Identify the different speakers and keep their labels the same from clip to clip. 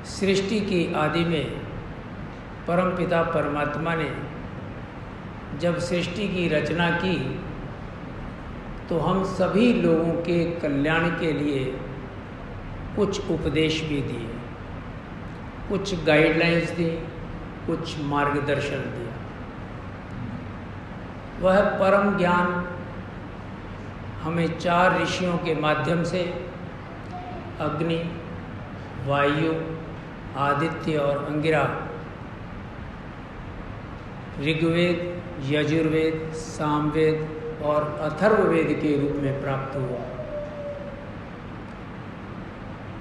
Speaker 1: सृष्टि की आदि में परमपिता परमात्मा ने जब सृष्टि की रचना की तो हम सभी लोगों के कल्याण के लिए कुछ उपदेश भी दिए, कुछ गाइडलाइंस दी, कुछ मार्गदर्शन दिया। वह परम ज्ञान हमें 4 ऋषियों के माध्यम से अग्नि, वायु, आदित्य और अंगिरा, ऋग्वेद, यजुर्वेद, सामवेद और अथर्ववेद के रूप में प्राप्त हुआ।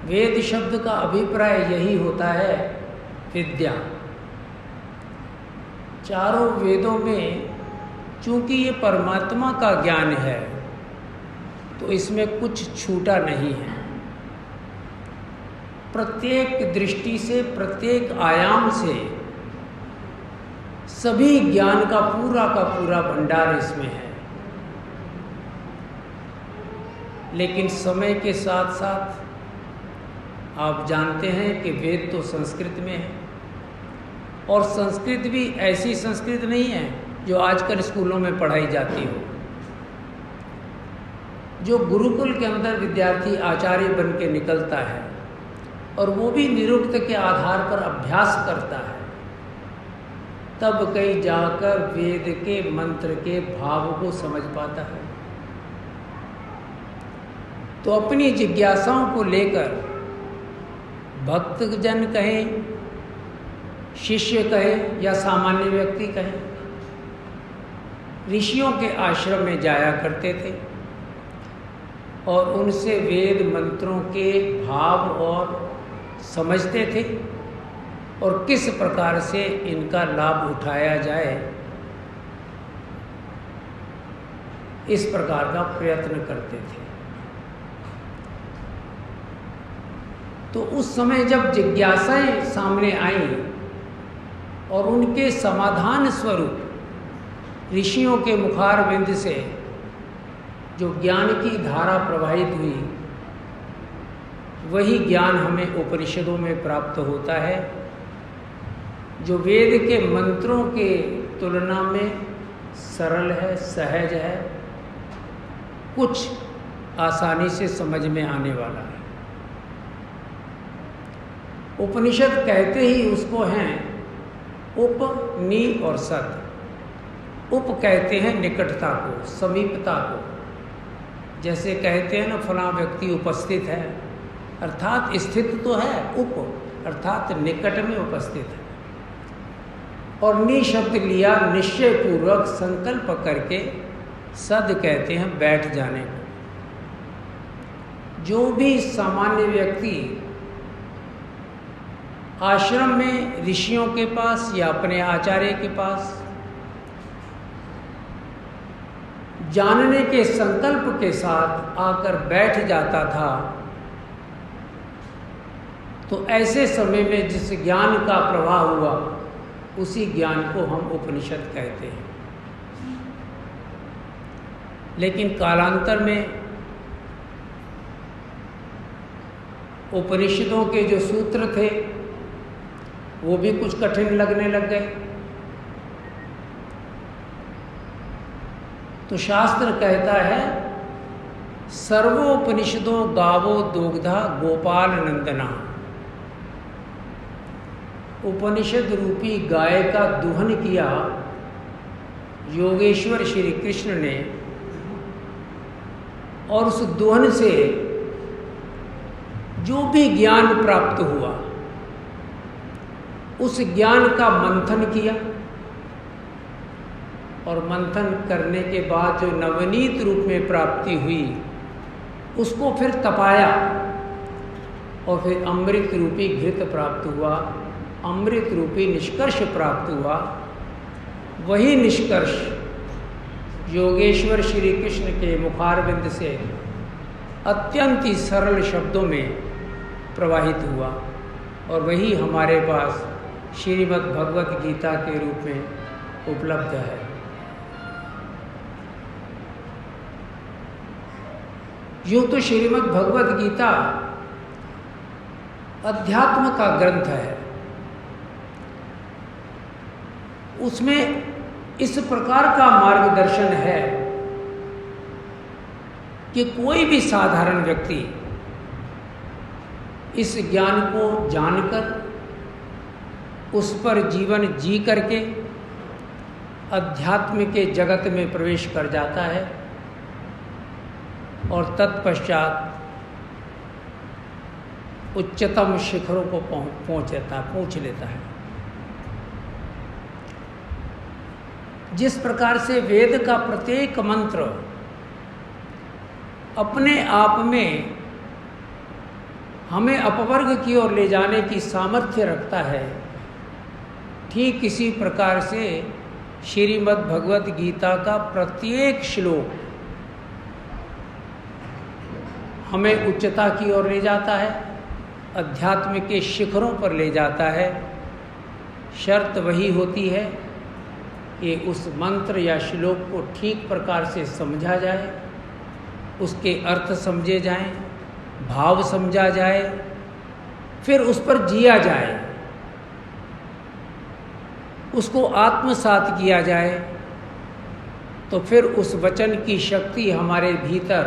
Speaker 1: वेद शब्द का अभिप्राय यही होता है विद्या। चारों वेदों में चूंकि ये परमात्मा का ज्ञान है तो इसमें कुछ छूटा नहीं है। प्रत्येक दृष्टि से, प्रत्येक आयाम से सभी ज्ञान का पूरा भंडार इसमें है। लेकिन समय के साथ साथ आप जानते हैं कि वेद तो संस्कृत में है, और संस्कृत भी ऐसी संस्कृत नहीं है जो आजकल स्कूलों में पढ़ाई जाती हो। जो गुरुकुल के अंदर विद्यार्थी आचार्य बन के निकलता है और वो भी निरुक्त के आधार पर अभ्यास करता है, तब कहीं जाकर वेद के मंत्र के भाव को समझ पाता है। तो अपनी जिज्ञासाओं को लेकर भक्तजन कहें, शिष्य कहें या सामान्य व्यक्ति कहें, ऋषियों के आश्रम में जाया करते थे और उनसे वेद मंत्रों के भाव और समझते थे और किस प्रकार से इनका लाभ उठाया जाए, इस प्रकार का प्रयत्न करते थे। तो उस समय जब जिज्ञासाएं सामने आईं और उनके समाधान स्वरूप ऋषियों के मुखारविंद से जो ज्ञान की धारा प्रवाहित हुई, वही ज्ञान हमें उपनिषदों में प्राप्त होता है, जो वेद के मंत्रों के तुलना में सरल है, सहज है, कुछ आसानी से समझ में आने वाला है। उपनिषद कहते ही उसको हैं उप, नि और सद। उप कहते हैं निकटता को, समीपता को। जैसे कहते हैं ना, फलां व्यक्ति उपस्थित है, अर्थात स्थित तो है, उप अर्थात निकट में उपस्थित है। और नि शब्द लिया निश्चय पूर्वक संकल्प करके, सद कहते हैं बैठ जाने को। जो भी सामान्य व्यक्ति आश्रम में ऋषियों के पास या अपने आचार्य के पास जानने के संकल्प के साथ आकर बैठ जाता था, तो ऐसे समय में जिस ज्ञान का प्रवाह हुआ, उसी ज्ञान को हम उपनिषद कहते हैं। लेकिन कालांतर में उपनिषदों के जो सूत्र थे वो भी कुछ कठिन लगने लग गए। तो शास्त्र कहता है, सर्वोपनिषदों गावो दोग्धा गोपाल नंदना। उपनिषद रूपी गाय का दुहन किया योगेश्वर श्री कृष्ण ने, और उस दुहन से जो भी ज्ञान प्राप्त हुआ, उस ज्ञान का मंथन किया, और मंथन करने के बाद जो नवनीत रूप में प्राप्ति हुई, उसको फिर तपाया और फिर अमृत रूपी घृत प्राप्त हुआ, अमृत रूपी निष्कर्ष प्राप्त हुआ। वही निष्कर्ष योगेश्वर श्री कृष्ण के मुखारविंद से अत्यंत ही सरल शब्दों में प्रवाहित हुआ, और वही हमारे पास श्रीमद् भगवत गीता के रूप में उपलब्ध है। यूँ तो श्रीमद् भगवत गीता अध्यात्म का ग्रंथ है। उसमें इस प्रकार का मार्गदर्शन है कि कोई भी साधारण व्यक्ति इस ज्ञान को जानकर उस पर जीवन जी करके अध्यात्म के जगत में प्रवेश कर जाता है और तत्पश्चात उच्चतम शिखरों को पहुंच लेता है। जिस प्रकार से वेद का प्रत्येक मंत्र अपने आप में हमें अपवर्ग की ओर ले जाने की सामर्थ्य रखता है, ठीक इसी प्रकार से श्रीमद् भगवत गीता का प्रत्येक श्लोक हमें उच्चता की ओर ले जाता है, अध्यात्म के शिखरों पर ले जाता है। शर्त वही होती है कि उस मंत्र या श्लोक को ठीक प्रकार से समझा जाए, उसके अर्थ समझे जाएं, भाव समझा जाए, फिर उस पर जिया जाए, उसको आत्मसात किया जाए, तो फिर उस वचन की शक्ति हमारे भीतर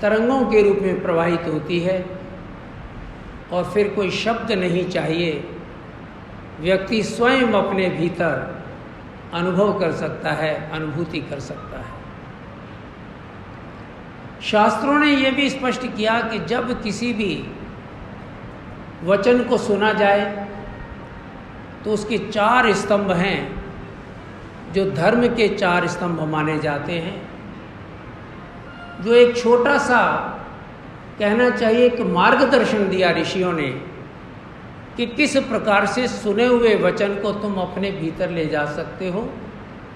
Speaker 1: तरंगों के रूप में प्रवाहित होती है और फिर कोई शब्द नहीं चाहिए, व्यक्ति स्वयं अपने भीतर अनुभव कर सकता है, अनुभूति कर सकता है। शास्त्रों ने यह भी स्पष्ट किया कि जब किसी भी वचन को सुना जाए तो उसके 4 स्तंभ हैं, जो धर्म के 4 स्तंभ माने जाते हैं, जो एक छोटा सा कहना चाहिए कि मार्गदर्शन दिया ऋषियों ने कि किस प्रकार से सुने हुए वचन को तुम अपने भीतर ले जा सकते हो,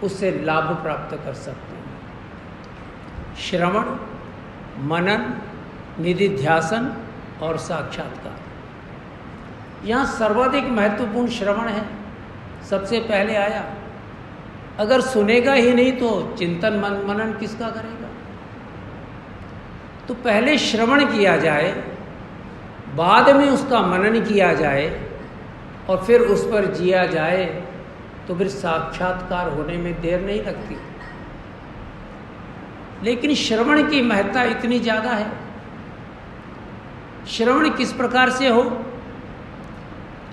Speaker 1: उससे लाभ प्राप्त कर सकते हो। श्रवण, मनन, निधिध्यासन और साक्षात्कार। यहाँ सर्वाधिक महत्वपूर्ण श्रवण है, सबसे पहले आया। अगर सुनेगा ही नहीं तो चिंतन मनन किसका करेगा? तो पहले श्रवण किया जाए, बाद में उसका मनन किया जाए और फिर उस पर जिया जाए, तो फिर साक्षात्कार होने में देर नहीं लगती। लेकिन श्रवण की महत्ता इतनी ज़्यादा है। श्रवण किस प्रकार से हो?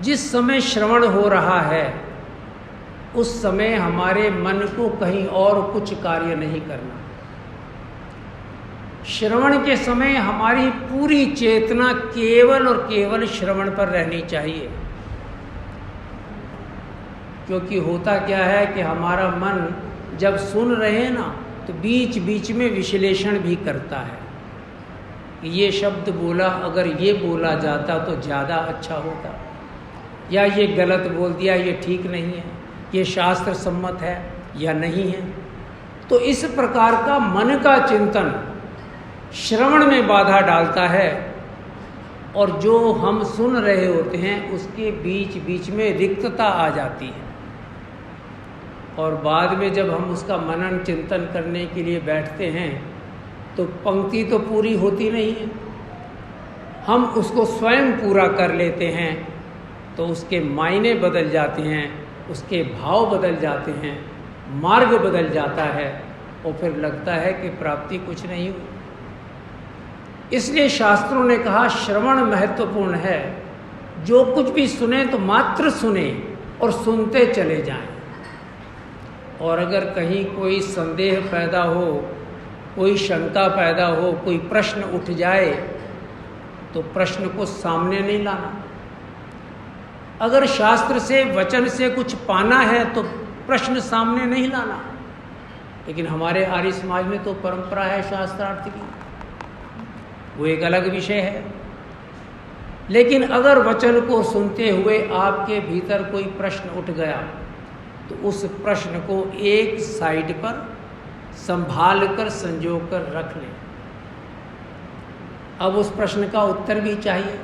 Speaker 1: जिस समय श्रवण हो रहा है उस समय हमारे मन को कहीं और कुछ कार्य नहीं करना। श्रवण के समय हमारी पूरी चेतना केवल और केवल श्रवण पर रहनी चाहिए, क्योंकि होता क्या है कि हमारा मन जब सुन रहे हैं ना तो बीच बीच में विश्लेषण भी करता है कि ये शब्द बोला, अगर ये बोला जाता तो ज़्यादा अच्छा होता, या ये गलत बोल दिया, ये ठीक नहीं है, ये शास्त्र सम्मत है या नहीं है। तो इस प्रकार का मन का चिंतन श्रवण में बाधा डालता है और जो हम सुन रहे होते हैं उसके बीच बीच में रिक्तता आ जाती है और बाद में जब हम उसका मनन चिंतन करने के लिए बैठते हैं तो पंक्ति तो पूरी होती नहीं है, हम उसको स्वयं पूरा कर लेते हैं तो उसके मायने बदल जाते हैं, उसके भाव बदल जाते हैं, मार्ग बदल जाता है और फिर लगता है कि प्राप्ति कुछ नहीं हुई। इसलिए शास्त्रों ने कहा श्रवण महत्वपूर्ण है। जो कुछ भी सुने तो मात्र सुने और सुनते चले जाएं। और अगर कहीं कोई संदेह पैदा हो, कोई शंका पैदा हो, कोई प्रश्न उठ जाए तो प्रश्न को सामने नहीं लाना। अगर शास्त्र से वचन से कुछ पाना है तो प्रश्न सामने नहीं लाना। लेकिन हमारे आर्य समाज में तो परंपरा है शास्त्रार्थ की, वो एक अलग विषय है। लेकिन अगर वचन को सुनते हुए आपके भीतर कोई प्रश्न उठ गया तो उस प्रश्न को एक साइड पर संभाल कर संजो कर रख लें। अब उस प्रश्न का उत्तर भी चाहिए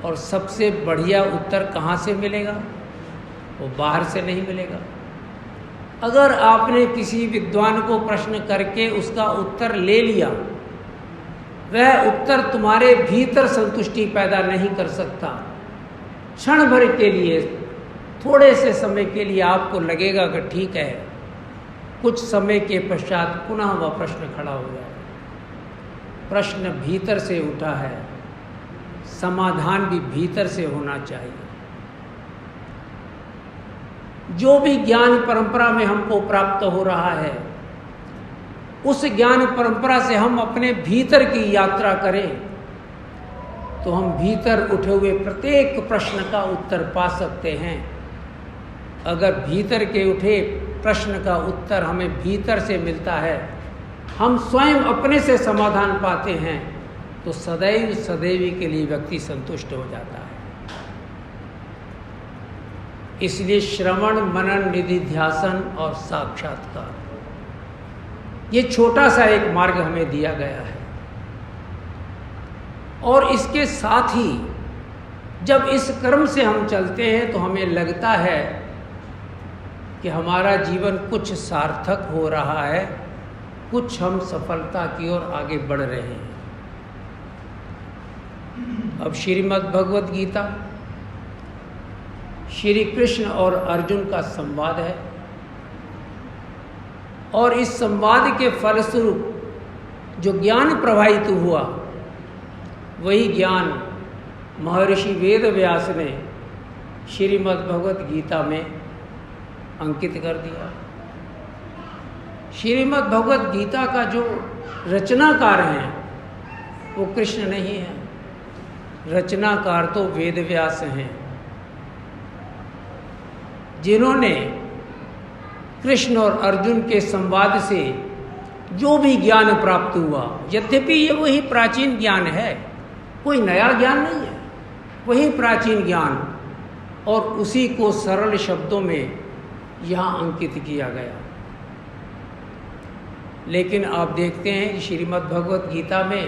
Speaker 1: और सबसे बढ़िया उत्तर कहाँ से मिलेगा? वो बाहर से नहीं मिलेगा। अगर आपने किसी विद्वान को प्रश्न करके उसका उत्तर ले लिया वह उत्तर तुम्हारे भीतर संतुष्टि पैदा नहीं कर सकता। क्षण भर के लिए, थोड़े से समय के लिए आपको लगेगा कि ठीक है, कुछ समय के पश्चात पुनः वह प्रश्न खड़ा हो जाए। प्रश्न भीतर से उठा है, समाधान भी भीतर से होना चाहिए। जो भी ज्ञान परंपरा में हमको प्राप्त हो रहा है, उस ज्ञान परंपरा से हम अपने भीतर की यात्रा करें तो हम भीतर उठे हुए प्रत्येक प्रश्न का उत्तर पा सकते हैं। अगर भीतर के उठे प्रश्न का उत्तर हमें भीतर से मिलता है, हम स्वयं अपने से समाधान पाते हैं, तो सदैव सदैवी के लिए व्यक्ति संतुष्ट हो जाता है। इसलिए श्रवण, मनन, निधिध्यासन और साक्षात्कार, ये छोटा सा एक मार्ग हमें दिया गया है। और इसके साथ ही जब इस क्रम से हम चलते हैं तो हमें लगता है कि हमारा जीवन कुछ सार्थक हो रहा है, कुछ हम सफलता की ओर आगे बढ़ रहे हैं। अब श्रीमद् भगवद गीता श्री कृष्ण और अर्जुन का संवाद है, और इस संवाद के फलस्वरूप जो ज्ञान प्रवाहित हुआ, वही ज्ञान महर्षि वेद व्यास ने श्रीमद् भगवद गीता में अंकित कर दिया। श्रीमद् भगवद गीता का जो रचनाकार हैं वो कृष्ण नहीं है, रचनाकार तो वेद व्यास हैं, जिन्होंने कृष्ण और अर्जुन के संवाद से जो भी ज्ञान प्राप्त हुआ, यद्यपि ये वही प्राचीन ज्ञान है, कोई नया ज्ञान नहीं है, वही प्राचीन ज्ञान, और उसी को सरल शब्दों में यहाँ अंकित किया गया। लेकिन आप देखते हैं श्रीमद् भगवद गीता में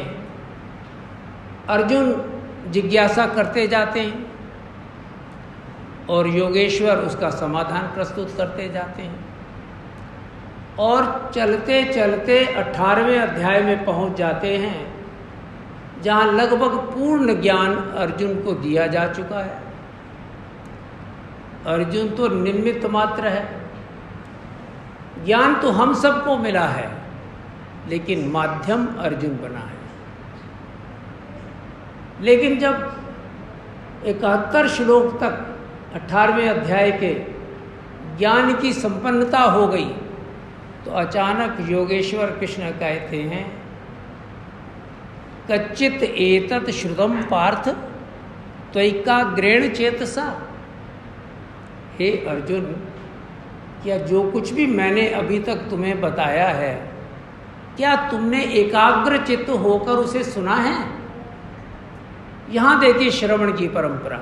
Speaker 1: अर्जुन जिज्ञासा करते जाते हैं और योगेश्वर उसका समाधान प्रस्तुत करते जाते हैं, और चलते चलते 18वें अध्याय में पहुंच जाते हैं, जहां लगभग पूर्ण ज्ञान अर्जुन को दिया जा चुका है। अर्जुन तो निमित्त मात्र है, ज्ञान तो हम सबको मिला है, लेकिन माध्यम अर्जुन बना है। लेकिन जब 71 श्लोक तक 18वें अध्याय के ज्ञान की संपन्नता हो गई, तो अचानक योगेश्वर कृष्ण कहते हैं, कच्चित एतत् श्रुतम पार्थ त्वैकाग्रेण चेतसा। हे अर्जुन, क्या जो कुछ भी मैंने अभी तक तुम्हें बताया है, क्या तुमने एकाग्र चित्त होकर उसे सुना है? यहां देखिए श्रवण की परंपरा।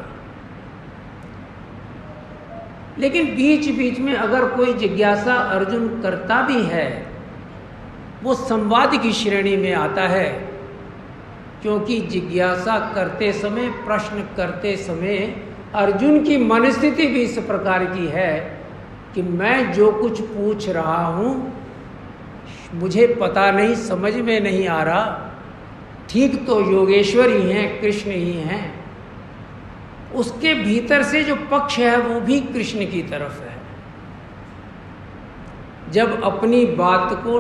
Speaker 1: लेकिन बीच बीच में अगर कोई जिज्ञासा अर्जुन करता भी है, वो संवाद की श्रेणी में आता है, क्योंकि जिज्ञासा करते समय, प्रश्न करते समय अर्जुन की मनस्थिति भी इस प्रकार की है कि मैं जो कुछ पूछ रहा हूँ मुझे पता नहीं, समझ में नहीं आ रहा, ठीक तो योगेश्वर ही हैं, कृष्ण ही हैं, उसके भीतर से जो पक्ष है वो भी कृष्ण की तरफ है। जब अपनी बात को,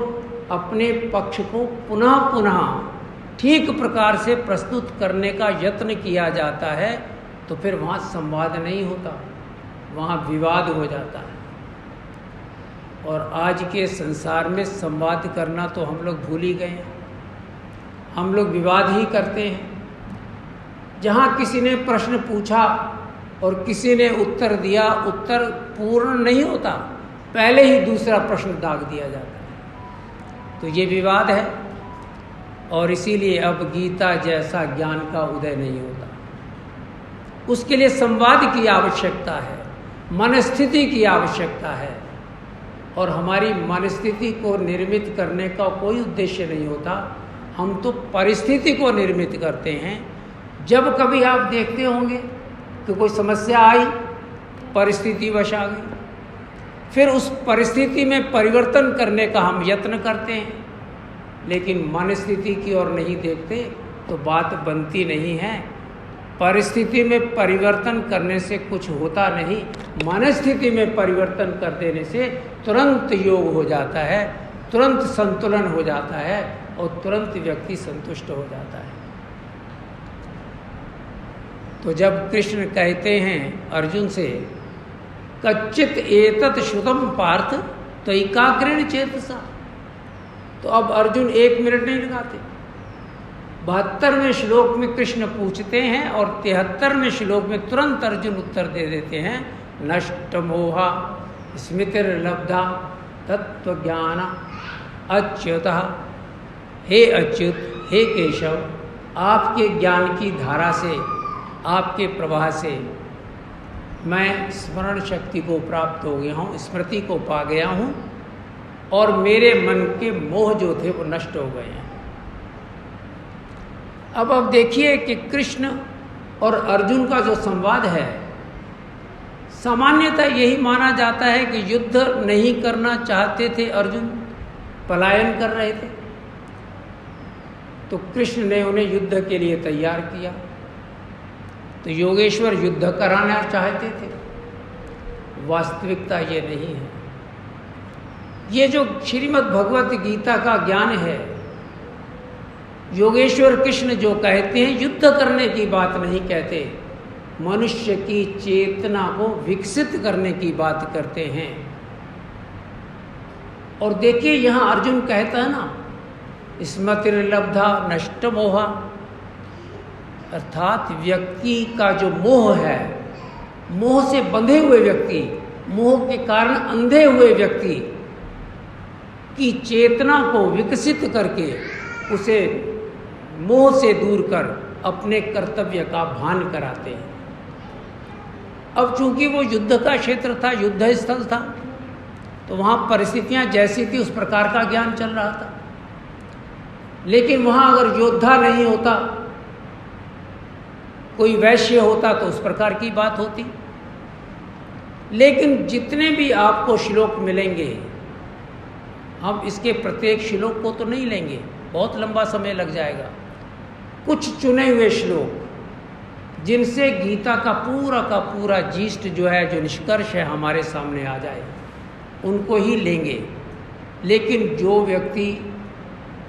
Speaker 1: अपने पक्ष को पुनः पुनः ठीक प्रकार से प्रस्तुत करने का यत्न किया जाता है, तो फिर वहाँ संवाद नहीं होता, वहाँ विवाद हो जाता है। और आज के संसार में संवाद करना तो हम लोग भूल ही गए हैं, हम लोग विवाद ही करते हैं। जहाँ किसी ने प्रश्न पूछा और किसी ने उत्तर दिया, उत्तर पूर्ण नहीं होता, पहले ही दूसरा प्रश्न दाग दिया जाता है, तो ये विवाद है। और इसीलिए अब गीता जैसा ज्ञान का उदय नहीं होता। उसके लिए संवाद की आवश्यकता है, मनस्थिति की आवश्यकता है, और हमारी मनस्थिति को निर्मित करने का कोई उद्देश्य नहीं होता, हम तो परिस्थिति को निर्मित करते हैं। जब कभी आप देखते होंगे कि कोई समस्या आई, परिस्थिति वश आ गई, फिर उस परिस्थिति में परिवर्तन करने का हम यत्न करते हैं, लेकिन मन स्थिति की ओर नहीं देखते तो बात बनती नहीं है। परिस्थिति में परिवर्तन करने से कुछ होता नहीं, मन स्थिति में परिवर्तन कर देने से तुरंत योग हो जाता है, तुरंत संतुलन हो जाता है और तुरंत व्यक्ति संतुष्ट हो जाता है। तो जब कृष्ण कहते हैं अर्जुन से कच्चित एतत् श्रुतम पार्थ तो एकाग्रेण चेतसा, तो अब अर्जुन 1 मिनट नहीं लगाते। 72वें श्लोक में कृष्ण पूछते हैं और 73वें श्लोक में तुरंत अर्जुन उत्तर दे देते हैं, नष्ट मोहा स्मृतिर्लब्धा तत्वज्ञान अच्युतः। हे अच्युत, हे केशव, आपके ज्ञान की धारा से, आपके प्रवाह से मैं स्मरण शक्ति को प्राप्त हो गया हूँ, स्मृति को पा गया हूँ और मेरे मन के मोह जो थे वो नष्ट हो गए हैं। अब देखिए कि कृष्ण और अर्जुन का जो संवाद है, सामान्यतः यही माना जाता है कि युद्ध नहीं करना चाहते थे अर्जुन, पलायन कर रहे थे, तो कृष्ण ने उन्हें युद्ध के लिए तैयार किया। तो योगेश्वर युद्ध कराना चाहते थे, वास्तविकता ये नहीं है। ये जो श्रीमद् भगवत गीता का ज्ञान है, योगेश्वर कृष्ण जो कहते हैं युद्ध करने की बात नहीं कहते, मनुष्य की चेतना को विकसित करने की बात करते हैं। और देखिए यहाँ अर्जुन कहता है ना, स्मृतिर्लब्धा नष्ट मोहा, अर्थात व्यक्ति का जो मोह है, मोह से बंधे हुए व्यक्ति, मोह के कारण अंधे हुए व्यक्ति की चेतना को विकसित करके उसे मोह से दूर कर अपने कर्तव्य का भान कराते हैं। अब चूंकि वो युद्ध का क्षेत्र था, युद्ध स्थल था, तो वहाँ परिस्थितियाँ जैसी थी उस प्रकार का ज्ञान चल रहा था। लेकिन वहाँ अगर योद्धा नहीं होता, कोई वैश्य होता तो उस प्रकार की बात होती। लेकिन जितने भी आपको श्लोक मिलेंगे, हम इसके प्रत्येक श्लोक को तो नहीं लेंगे, बहुत लंबा समय लग जाएगा। कुछ चुने हुए श्लोक जिनसे गीता का पूरा जीस्ट जो है, जो निष्कर्ष है हमारे सामने आ जाए, उनको ही लेंगे। लेकिन जो व्यक्ति,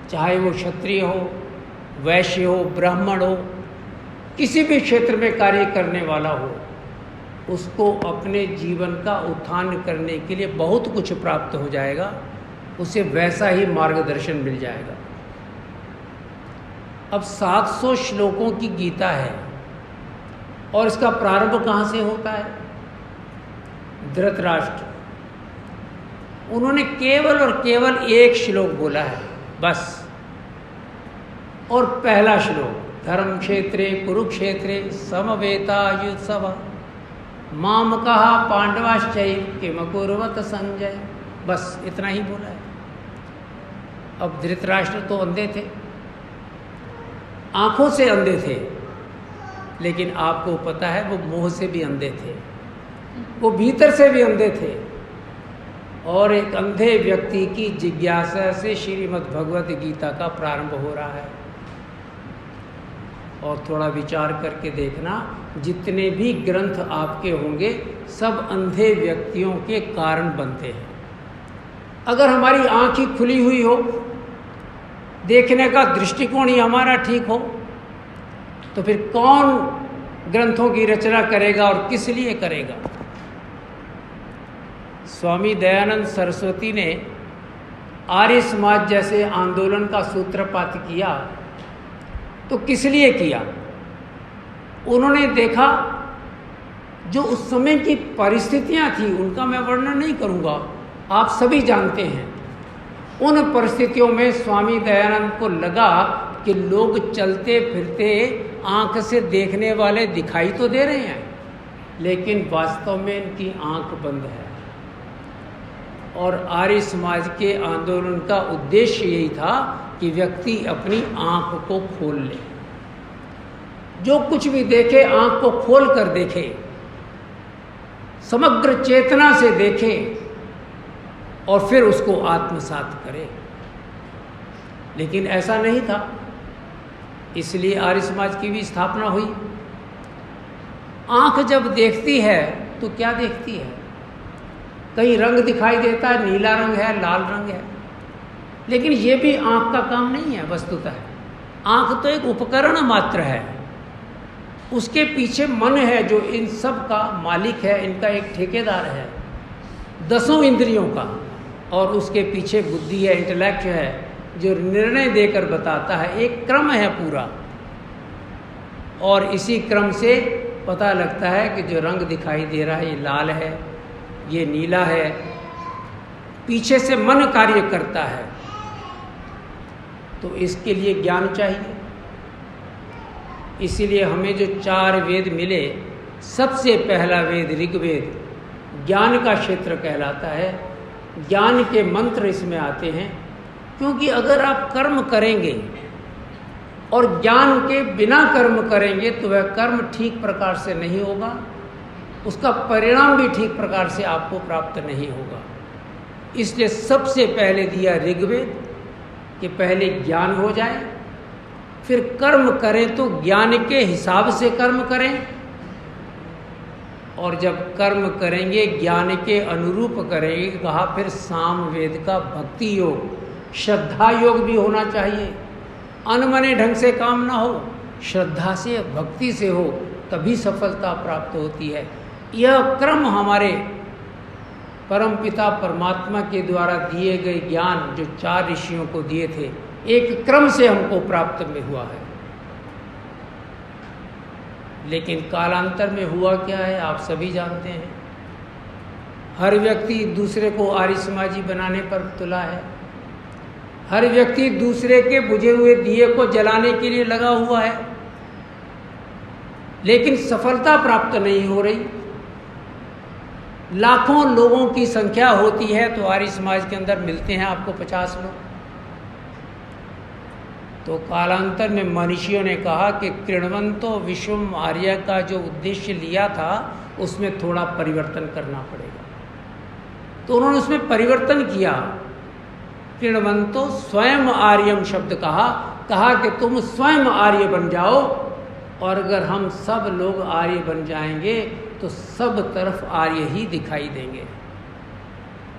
Speaker 1: चाहे वो क्षत्रिय हो, वैश्य हो, ब्राह्मण हो, किसी भी क्षेत्र में कार्य करने वाला हो, उसको अपने जीवन का उत्थान करने के लिए बहुत कुछ प्राप्त हो जाएगा, उसे वैसा ही मार्गदर्शन मिल जाएगा। अब 700 श्लोकों की गीता है और इसका प्रारंभ कहाँ से होता है? धृतराष्ट्र, उन्होंने केवल और केवल एक श्लोक बोला है बस, और पहला श्लोक, धर्म क्षेत्रे कुरुक्षेत्रे समवेतायुत्सव मामकः पांडवाश्चैव किमकुर्वत संजय, बस इतना ही बोला है। अब धृतराष्ट्र तो अंधे थे, आंखों से अंधे थे, लेकिन आपको पता है वो मोह से भी अंधे थे, वो भीतर से भी अंधे थे। और एक अंधे व्यक्ति की जिज्ञासा से श्रीमद् भगवत गीता का प्रारंभ हो रहा है। और थोड़ा विचार करके देखना, जितने भी ग्रंथ आपके होंगे सब अंधे व्यक्तियों के कारण बनते हैं। अगर हमारी आँख ही खुली हुई हो, देखने का दृष्टिकोण ही हमारा ठीक हो, तो फिर कौन ग्रंथों की रचना करेगा और किस लिए करेगा? स्वामी दयानंद सरस्वती ने आर्य समाज जैसे आंदोलन का सूत्रपात किया तो किस लिए किया? उन्होंने देखा जो उस समय की परिस्थितियां थी, उनका मैं वर्णन नहीं करूंगा, आप सभी जानते हैं। उन परिस्थितियों में स्वामी दयानंद को लगा कि लोग चलते फिरते आंख से देखने वाले दिखाई तो दे रहे हैं, लेकिन वास्तव में इनकी आंख बंद है। और आर्य समाज के आंदोलन का उद्देश्य यही था कि व्यक्ति अपनी आंख को खोल ले, जो कुछ भी देखे आंख को खोल कर देखे, समग्र चेतना से देखे और फिर उसको आत्मसात करे। लेकिन ऐसा नहीं था, इसलिए आर्य समाज की भी स्थापना हुई। आँख जब देखती है तो क्या देखती है? कहीं रंग दिखाई देता है, नीला रंग है, लाल रंग है, लेकिन ये भी आँख का काम नहीं है वस्तुतः। आँख तो एक उपकरण मात्र है, उसके पीछे मन है जो इन सब का मालिक है, इनका एक ठेकेदार है, 10 इंद्रियों का, और उसके पीछे बुद्धि है, इंटेलेक्ट है, जो निर्णय देकर बताता है। एक क्रम है पूरा, और इसी क्रम से पता लगता है कि जो रंग दिखाई दे रहा है ये लाल है, ये नीला है, पीछे से मन कार्य करता है। तो इसके लिए ज्ञान चाहिए। इसीलिए हमें जो 4 वेद मिले, सबसे पहला वेद ऋग्वेद ज्ञान का क्षेत्र कहलाता है। ज्ञान के मंत्र इसमें आते हैं, क्योंकि अगर आप कर्म करेंगे और ज्ञान के बिना कर्म करेंगे तो वह कर्म ठीक प्रकार से नहीं होगा, उसका परिणाम भी ठीक प्रकार से आपको प्राप्त नहीं होगा। इसलिए सबसे पहले दिया ऋग्वेद कि पहले ज्ञान हो जाए, फिर कर्म करें तो ज्ञान के हिसाब से कर्म करें, और जब कर्म करेंगे ज्ञान के अनुरूप करेंगे, कहा फिर सामवेद का भक्ति योग, श्रद्धा योग भी होना चाहिए। अनमने ढंग से काम ना हो, श्रद्धा से, भक्ति से हो, तभी सफलता प्राप्त होती है। यह क्रम हमारे परमपिता परमात्मा के द्वारा दिए गए ज्ञान जो 4 ऋषियों को दिए थे, एक क्रम से हमको प्राप्त में हुआ है। लेकिन कालांतर में हुआ क्या है आप सभी जानते हैं। हर व्यक्ति दूसरे को आर्य समाजी बनाने पर तुला है, हर व्यक्ति दूसरे के बुझे हुए दिए को जलाने के लिए लगा हुआ है, लेकिन सफलता प्राप्त नहीं हो रही। लाखों लोगों की संख्या होती है तो आर्य समाज के अंदर मिलते हैं आपको 50 लोग। तो कालांतर में मनीषियों ने कहा कि कृण्वन्तो विश्वम आर्य का जो उद्देश्य लिया था उसमें थोड़ा परिवर्तन करना पड़ेगा। तो उन्होंने उसमें परिवर्तन किया। कृण्वन्तो स्वयं आर्यम शब्द कहा कि तुम स्वयं आर्य बन जाओ, और अगर हम सब लोग आर्य बन जाएंगे तो सब तरफ आर्य ही दिखाई देंगे,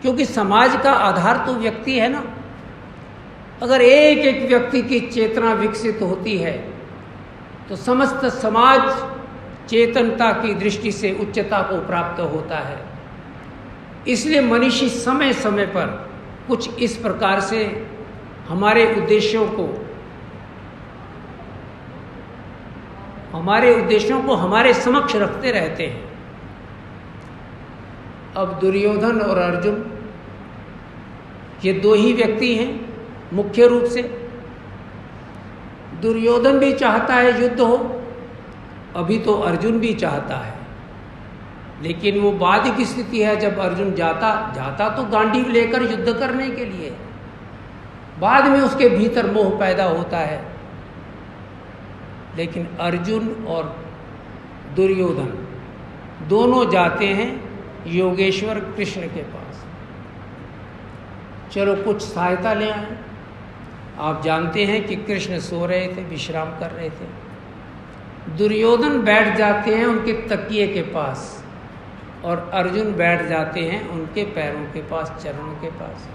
Speaker 1: क्योंकि समाज का आधार तो व्यक्ति है ना। अगर एक एक व्यक्ति की चेतना विकसित होती है तो समस्त समाज चेतनता की दृष्टि से उच्चता को प्राप्त होता है। इसलिए मनीषी समय समय पर कुछ इस प्रकार से हमारे उद्देश्यों को हमारे समक्ष रखते रहते हैं। अब दुर्योधन और अर्जुन ये 2 ही व्यक्ति हैं मुख्य रूप से। दुर्योधन भी चाहता है युद्ध हो, अभी तो अर्जुन भी चाहता है, लेकिन वो बाद की स्थिति है। जब अर्जुन जाता तो गांडीव लेकर युद्ध करने के लिए, बाद में उसके भीतर मोह पैदा होता है। लेकिन अर्जुन और दुर्योधन दोनों जाते हैं योगेश्वर कृष्ण के पास। चलो कुछ सहायता ले आए। आप जानते हैं कि कृष्ण सो रहे थे, विश्राम कर रहे थे। दुर्योधन बैठ जाते हैं उनके तकिए के पास, और अर्जुन बैठ जाते हैं उनके पैरों के पास, चरणों के पास।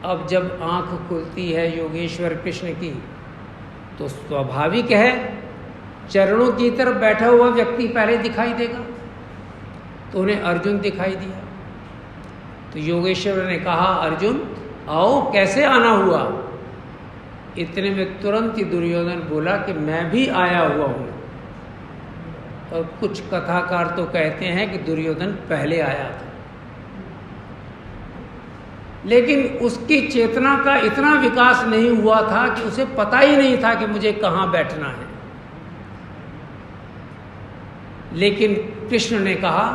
Speaker 1: अब जब आंख खुलती है योगेश्वर कृष्ण की तो स्वाभाविक है चरणों की तरफ बैठा हुआ व्यक्ति पहले दिखाई देगा। तो उन्हें अर्जुन दिखाई दिया। तो योगेश्वर ने कहा, अर्जुन आओ, कैसे आना हुआ? इतने में तुरंत ही दुर्योधन बोला कि मैं भी आया हुआ हूँ। और कुछ कथाकार तो कहते हैं कि दुर्योधन पहले आया था, लेकिन उसकी चेतना का इतना विकास नहीं हुआ था कि उसे पता ही नहीं था कि मुझे कहाँ बैठना है। लेकिन कृष्ण ने कहा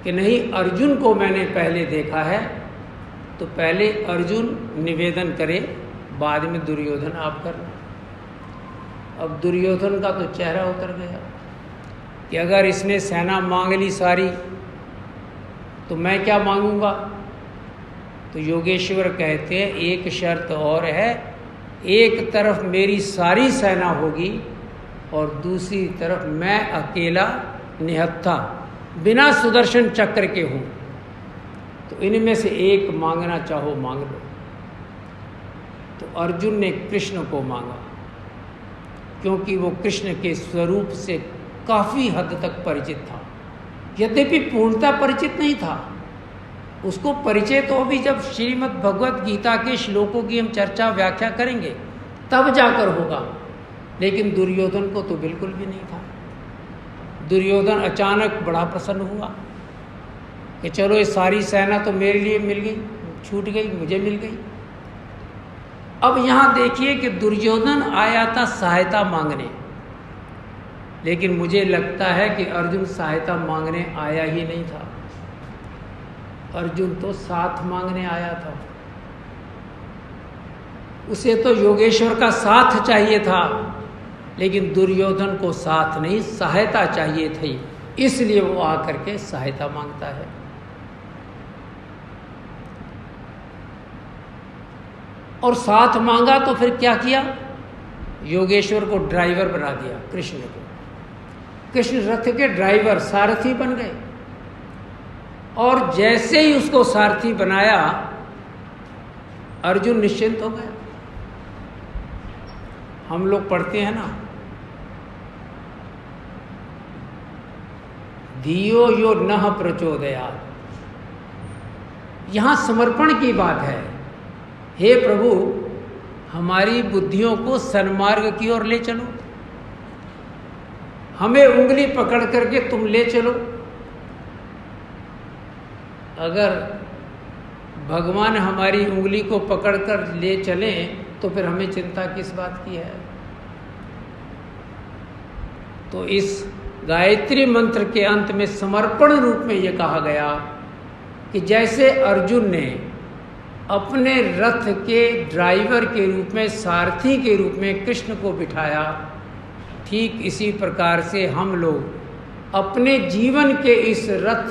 Speaker 1: कि नहीं, अर्जुन को मैंने पहले देखा है, तो पहले अर्जुन निवेदन करे, बाद में दुर्योधन आप करना। अब दुर्योधन का तो चेहरा उतर गया कि अगर इसने सेना मांग ली सारी तो मैं क्या मांगूंगा। तो योगेश्वर कहते हैं एक शर्त और है, एक तरफ मेरी सारी सेना होगी और दूसरी तरफ मैं अकेला निहत्था बिना सुदर्शन चक्र के हूँ, तो इनमें से एक मांगना चाहो मांग लो। तो अर्जुन ने कृष्ण को मांगा, क्योंकि वो कृष्ण के स्वरूप से काफ़ी हद तक परिचित था, यद्यपि पूर्णतः परिचित नहीं था। उसको परिचय तो अभी जब श्रीमद् भगवत गीता के श्लोकों की हम चर्चा व्याख्या करेंगे तब जाकर होगा, लेकिन दुर्योधन को तो बिल्कुल भी नहीं था। दुर्योधन अचानक बड़ा प्रसन्न हुआ कि चलो ये सारी सेना तो मेरे लिए मिल गई, छूट गई, मुझे मिल गई। अब यहाँ देखिए कि दुर्योधन आया था सहायता मांगने, लेकिन मुझे लगता है कि अर्जुन सहायता मांगने आया ही नहीं था। अर्जुन तो साथ मांगने आया था। उसे तो योगेश्वर का साथ चाहिए था, लेकिन दुर्योधन को साथ नहीं, सहायता चाहिए थी, इसलिए वो आकर के सहायता मांगता है। और साथ मांगा तो फिर क्या किया? योगेश्वर को ड्राइवर बना दिया, कृष्ण को। कृष्ण रथ के ड्राइवर, सारथी बन गए। और जैसे ही उसको सारथी बनाया, अर्जुन निश्चिंत हो गया। हम लोग पढ़ते हैं ना, धियो यो नः प्रचोदयात्, यहां समर्पण की बात है। हे प्रभु, हमारी बुद्धियों को सन्मार्ग की ओर ले चलो, हमें उंगली पकड़ करके तुम ले चलो। अगर भगवान हमारी उंगली को पकड़कर ले चलें तो फिर हमें चिंता किस बात की है? तो इस गायत्री मंत्र के अंत में समर्पण रूप में यह कहा गया कि जैसे अर्जुन ने अपने रथ के ड्राइवर के रूप में, सारथी के रूप में कृष्ण को बिठाया, ठीक इसी प्रकार से हम लोग अपने जीवन के इस रथ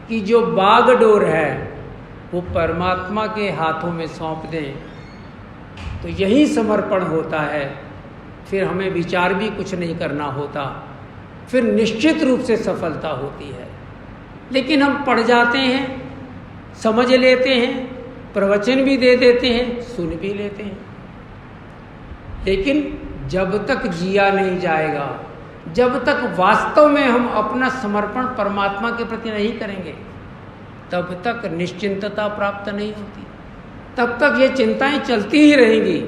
Speaker 1: की जो बागडोर है वो परमात्मा के हाथों में सौंप दें, तो यही समर्पण होता है। फिर हमें विचार भी कुछ नहीं करना होता, फिर निश्चित रूप से सफलता होती है। लेकिन हम पढ़ जाते हैं, समझ लेते हैं, प्रवचन भी दे देते हैं, सुन भी लेते हैं, लेकिन जब तक जिया नहीं जाएगा, जब तक वास्तव में हम अपना समर्पण परमात्मा के प्रति नहीं करेंगे, तब तक निश्चिंतता प्राप्त नहीं होती, तब तक ये चिंताएं चलती ही रहेंगी।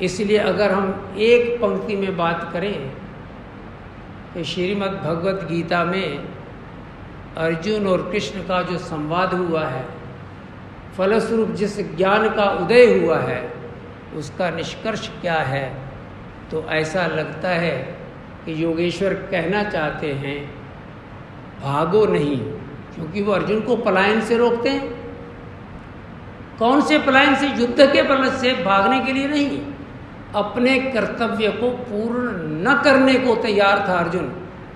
Speaker 1: इसलिए अगर हम एक पंक्ति में बात करें कि श्रीमद् भगवत गीता में अर्जुन और कृष्ण का जो संवाद हुआ है, फलस्वरूप जिस ज्ञान का उदय हुआ है, उसका निष्कर्ष क्या है, तो ऐसा लगता है कि योगेश्वर कहना चाहते हैं भागो नहीं, क्योंकि वो अर्जुन को पलायन से रोकते हैं। कौन से पलायन से? युद्ध के बल से भागने के लिए नहीं, अपने कर्तव्य को पूर्ण न करने को तैयार था अर्जुन,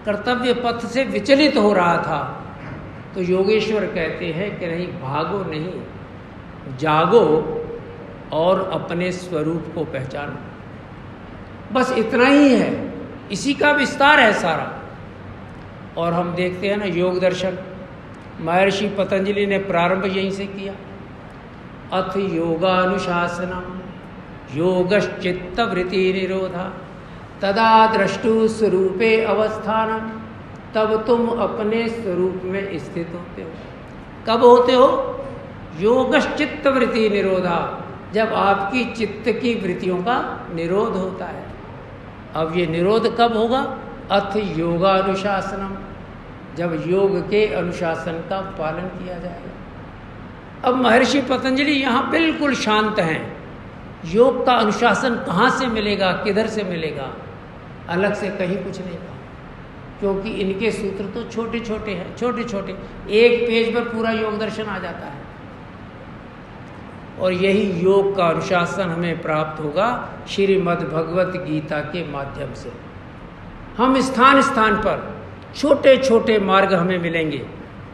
Speaker 1: कर्तव्य पथ से विचलित हो रहा था। तो योगेश्वर कहते हैं कि नहीं, भागो नहीं, जागो और अपने स्वरूप को पहचानो। बस इतना ही है, इसी का विस्तार है सारा। और हम देखते हैं ना, योग दर्शन महर्षि पतंजलि ने प्रारंभ यहीं से किया। अथ योगानुशासनम योगश्चित्त वृत्ति निरोधा तदा द्रष्टु स्वरूपे अवस्थानम, तब तुम अपने स्वरूप में स्थित होते हो। कब होते हो? योगश्चित्त वृत्ति निरोधा, जब आपकी चित्त की वृत्तियों का निरोध होता है। अब ये निरोध कब होगा? अथ योगानुशासनम, जब योग के अनुशासन का पालन किया जाएगा। अब महर्षि पतंजलि यहाँ बिल्कुल शांत हैं। योग का अनुशासन कहाँ से मिलेगा, किधर से मिलेगा, अलग से कहीं कुछ नहीं कहा, क्योंकि इनके सूत्र तो छोटे छोटे हैं, छोटे छोटे, एक पेज पर पूरा योग दर्शन आ जाता है। और यही योग का अनुशासन हमें प्राप्त होगा श्रीमद् भगवत गीता के माध्यम से। हम स्थान स्थान पर छोटे छोटे मार्ग हमें मिलेंगे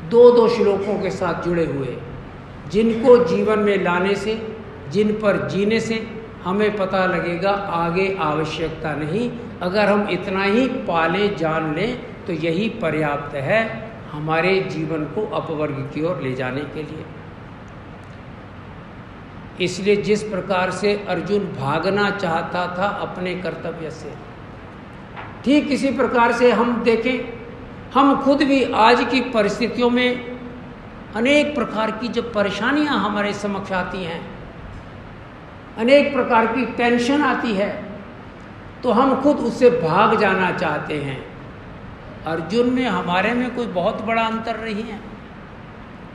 Speaker 1: दो दो श्लोकों के साथ जुड़े हुए, जिनको जीवन में लाने से, जिन पर जीने से हमें पता लगेगा आगे आवश्यकता नहीं। अगर हम इतना ही पालें जान लें तो यही पर्याप्त है हमारे जीवन को अपवर्ग की ओर ले जाने के लिए। इसलिए जिस प्रकार से अर्जुन भागना चाहता था अपने कर्तव्य से, ठीक इसी प्रकार से हम देखें, हम खुद भी आज की परिस्थितियों में अनेक प्रकार की जब परेशानियां हमारे समक्ष आती हैं, अनेक प्रकार की टेंशन आती है, तो हम खुद उससे भाग जाना चाहते हैं। अर्जुन में हमारे में कोई बहुत बड़ा अंतर नहीं है।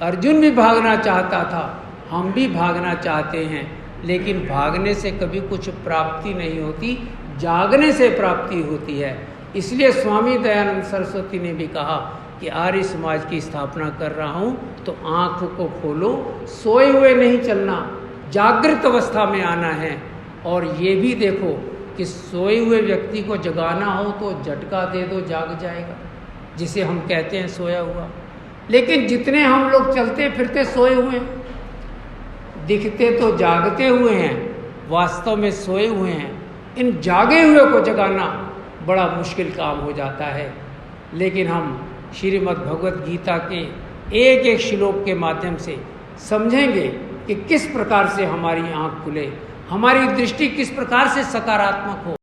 Speaker 1: अर्जुन भी भागना चाहता था, हम भी भागना चाहते हैं, लेकिन भागने से कभी कुछ प्राप्ति नहीं होती, जागने से प्राप्ति होती है। इसलिए स्वामी दयानंद सरस्वती ने भी कहा कि आर्य समाज की स्थापना कर रहा हूँ तो आँख को खोलो, सोए हुए नहीं चलना, जागृत अवस्था में आना है। और ये भी देखो कि सोए हुए व्यक्ति को जगाना हो तो झटका दे दो, जाग जाएगा, जिसे हम कहते हैं सोया हुआ। लेकिन जितने हम लोग चलते फिरते सोए हुए हैं, दिखते तो जागते हुए हैं, वास्तव में सोए हुए हैं। इन जागे हुए को जगाना बड़ा मुश्किल काम हो जाता है। लेकिन हम श्रीमद् भगवत गीता के एक एक श्लोक के माध्यम से समझेंगे कि किस प्रकार से हमारी आँख खुले, हमारी दृष्टि किस प्रकार से सकारात्मक हो।